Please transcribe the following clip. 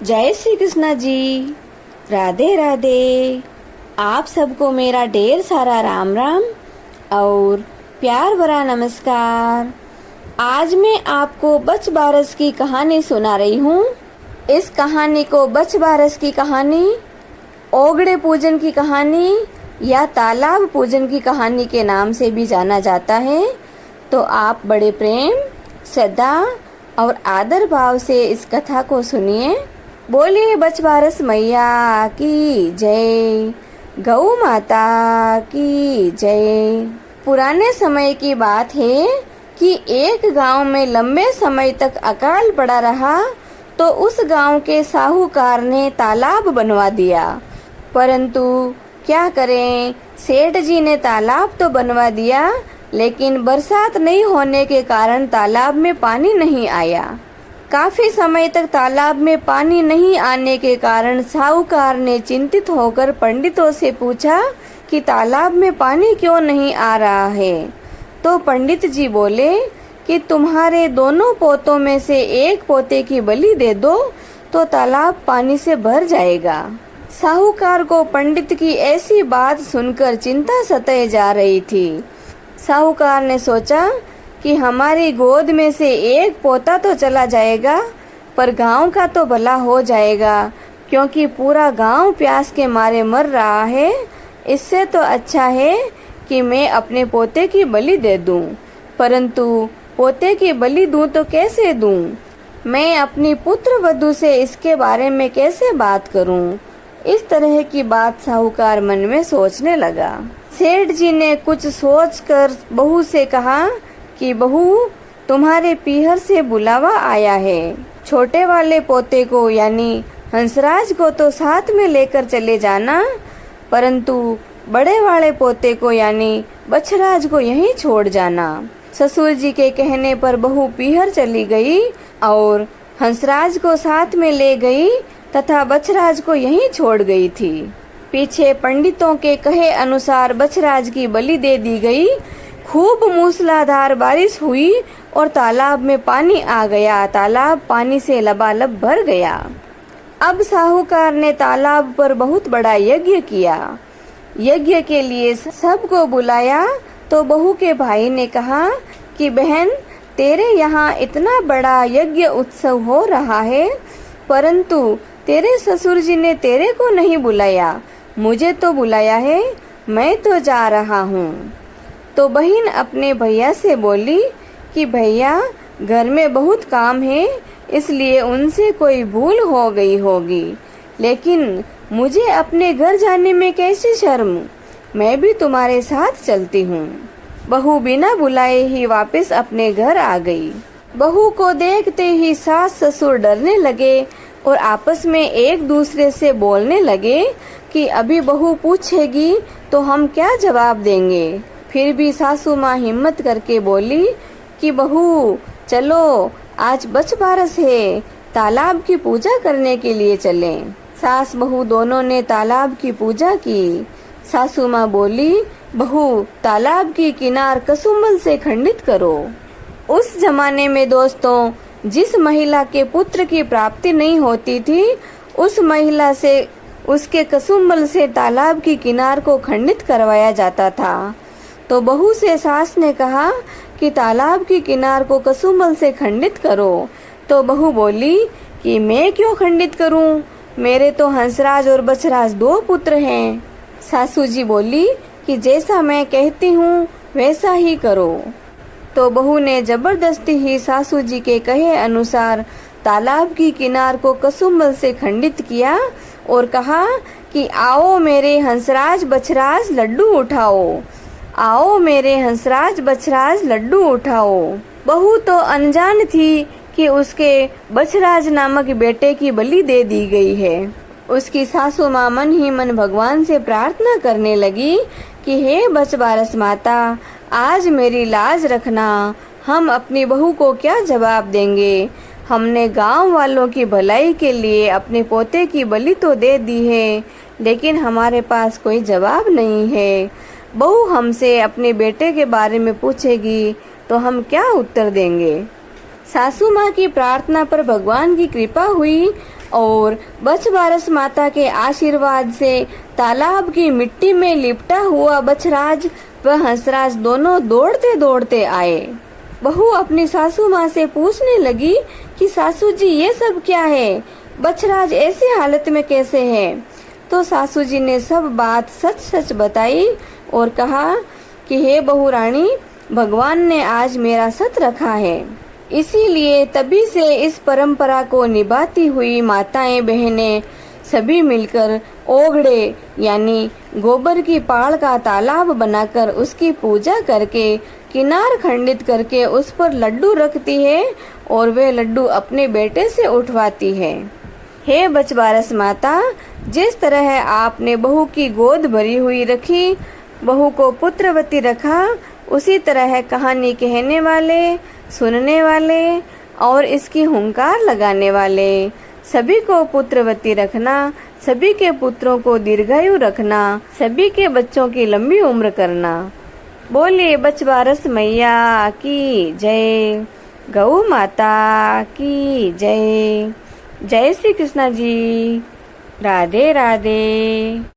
जय श्री कृष्णा जी। राधे राधे। आप सबको मेरा ढेर सारा राम राम और प्यार भरा नमस्कार। आज मैं आपको बच बारस की कहानी सुना रही हूँ। इस कहानी को बच बारस की कहानी, ओगड़े पूजन की कहानी या तालाब पूजन की कहानी के नाम से भी जाना जाता है। तो आप बड़े प्रेम, श्रद्धा और आदर भाव से इस कथा को सुनिए। बोलिए बच बारस मैया की जय, गौ माता की जय। पुराने समय की बात है कि एक गांव में लंबे समय तक अकाल पड़ा रहा, तो उस गांव के साहूकार ने तालाब बनवा दिया। परंतु क्या करें, सेठ जी ने तालाब तो बनवा दिया, लेकिन बरसात नहीं होने के कारण तालाब में पानी नहीं आया। काफी समय तक तालाब में पानी नहीं आने के कारण साहूकार ने चिंतित होकर पंडितों से पूछा कि तालाब में पानी क्यों नहीं आ रहा है। तो पंडित जी बोले कि तुम्हारे दोनों पोतों में से एक पोते की बलि दे दो तो तालाब पानी से भर जाएगा। साहूकार को पंडित की ऐसी बात सुनकर चिंता सताए जा रही थी। साहूकार ने सोचा कि हमारी गोद में से एक पोता तो चला जाएगा, पर गांव का तो भला हो जाएगा, क्योंकि पूरा गांव प्यास के मारे मर रहा है। इससे तो अच्छा है कि मैं अपने पोते की बलि दे दूं। परंतु पोते की बलि दूं तो कैसे दूं? मैं अपनी पुत्र वधू से इसके बारे में कैसे बात करूं? इस तरह की बात साहूकार मन में सोचने लगा। सेठ जी ने कुछ सोचकर बहू से कहा कि बहू, तुम्हारे पीहर से बुलावा आया है। छोटे वाले पोते को यानी हंसराज को तो साथ में लेकर चले जाना, परंतु बड़े वाले पोते को यानी बछराज को यहीं छोड़ जाना। ससुर जी के कहने पर बहू पीहर चली गई और हंसराज को साथ में ले गई तथा बछराज को यहीं छोड़ गई थी। पीछे पंडितों के कहे अनुसार बछराज की बलि दे दी गई। खूब मूसलाधार बारिश हुई और तालाब में पानी आ गया। तालाब पानी से लबालब भर गया। अब साहूकार ने तालाब पर बहुत बड़ा यज्ञ किया। यज्ञ के लिए सबको बुलाया तो बहू के भाई ने कहा कि बहन, तेरे यहाँ इतना बड़ा यज्ञ उत्सव हो रहा है, परंतु तेरे ससुर जी ने तेरे को नहीं बुलाया। मुझे तो बुलाया है, मैं तो जा रहा हूँ। तो बहन अपने भैया से बोली कि भैया, घर में बहुत काम है, इसलिए उनसे कोई भूल हो गई होगी, लेकिन मुझे अपने घर जाने में कैसी शर्म, मैं भी तुम्हारे साथ चलती हूँ। बहू बिना बुलाए ही वापस अपने घर आ गई। बहू को देखते ही सास ससुर डरने लगे और आपस में एक दूसरे से बोलने लगे कि अभी बहू पूछेगी तो हम क्या जवाब देंगे। फिर भी सासू माँ हिम्मत करके बोली कि बहू चलो, आज बच बारस है, तालाब की पूजा करने के लिए चलें। सास बहू दोनों ने तालाब की पूजा की। सासू माँ बोली, बहू तालाब की किनार कसुम्बल से खंडित करो। उस जमाने में दोस्तों, जिस महिला के पुत्र की प्राप्ति नहीं होती थी, उस महिला से उसके कसुम्बल से तालाब की किनार को खंडित करवाया जाता था। तो बहू से सास ने कहा कि तालाब की किनार को कसुम्बल से खंडित करो। तो बहू बोली कि मैं क्यों खंडित करूं, मेरे तो हंसराज और बछराज दो पुत्र हैं। सासू जी बोली कि जैसा मैं कहती हूँ वैसा ही करो। तो बहू ने जबरदस्ती ही सासू जी के कहे अनुसार तालाब की किनार को कसुम्बल से खंडित किया और कहा कि आओ मेरे हंसराज बछराज लड्डू उठाओ, आओ मेरे हंसराज बछराज लड्डू उठाओ। बहू तो अनजान थी कि उसके बछराज नामक बेटे की बलि दे दी गई है। उसकी सासू माँ मन ही मन भगवान से प्रार्थना करने लगी कि हे बच बारस माता, आज मेरी लाज रखना, हम अपनी बहू को क्या जवाब देंगे। हमने गांव वालों की भलाई के लिए अपने पोते की बलि तो दे दी है, लेकिन हमारे पास कोई जवाब नहीं है। बहू हमसे अपने बेटे के बारे में पूछेगी तो हम क्या उत्तर देंगे। सासू माँ की प्रार्थना पर भगवान की कृपा हुई और बछबारस माता के आशीर्वाद से तालाब की मिट्टी में लिपटा हुआ बछराज व हंसराज दोनों दौड़ते दौड़ते आए। बहू अपनी सासू माँ से पूछने लगी कि सासू जी ये सब क्या है, बछराज ऐसी हालत में कैसे है। तो सासू जी ने सब बात सच सच बताई और कहा कि हे बहू रानी, भगवान ने आज मेरा सत रखा है, इसीलिए तभी से इस परंपरा को निभाती हुई माताएं बहनें सभी मिलकर ओगड़े यानी गोबर की पाड़ का तालाब बनाकर उसकी पूजा करके किनार खंडित करके उस पर लड्डू रखती है और वे लड्डू अपने बेटे से उठवाती है। हे बछबारस माता, जिस तरह आपने बहू की गोद भरी हुई रखी, बहू को पुत्रवती रखा, उसी तरह कहानी कहने वाले, सुनने वाले और इसकी हुंकार लगाने वाले सभी को पुत्रवती रखना, सभी के पुत्रों को दीर्घायु रखना, सभी के बच्चों की लंबी उम्र करना। बोलिए बछबारस मैया की जय, गौ माता की जय। जय श्री कृष्णा जी। राधे राधे।